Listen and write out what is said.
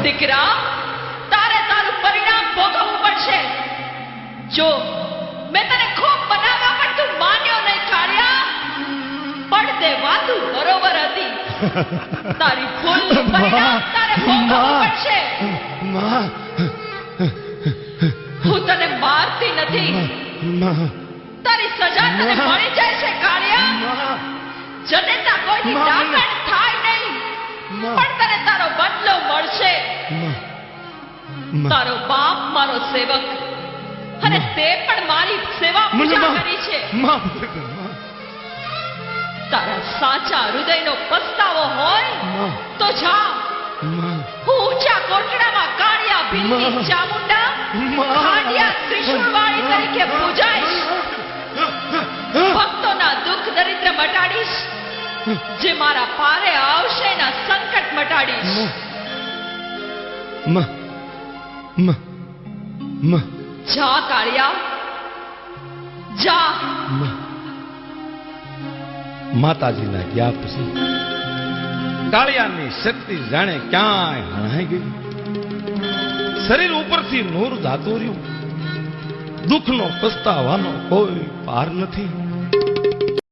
દીકરા, તારે તારું પરિણામ ભોગવવું પડશે. જો મેં તને ખૂબ બનાવ્યા પણ તું માન્યો નહીં કાળિયા. પડદે વાતું બરોબર હતી. તારી ભૂલનું પરિણામ તારે ભોગવવું પડશે. હું તને મારતી નથી. તારી સજા તને મળી જાય છે કાળિયા. જનેતા કોઈની દાગણ થાય નહીં, પણ તને તારો બદલો મળશે. તારો બાપ મારો સેવક, અને તે પણ મારી સેવા પૂજા કરી છે. તારા સાચા હૃદયનો પસ્તાવો હોય તો જા. હું ઊંચા કોટડામાં કાળિયા ભીલની ચામુંડા ખાંડિયા ત્રિશુળવાળી તરીકે પૂજાઈશ. ભક્તોના દુઃખ દરિદ્ર મટાડીશ. જે મારા પારે આવશે એના સંકટ મટાડીશ. જા કાળિયા, જા. માતાજીના ગયા પછી કાળિયાની શક્તિ જાણે ક્યાંય હણાઈ ગઈ. શરીર ઉપરથી નૂર જાતું રહ્યું. દુઃખનો પસ્તાવાનો કોઈ પાર નથી.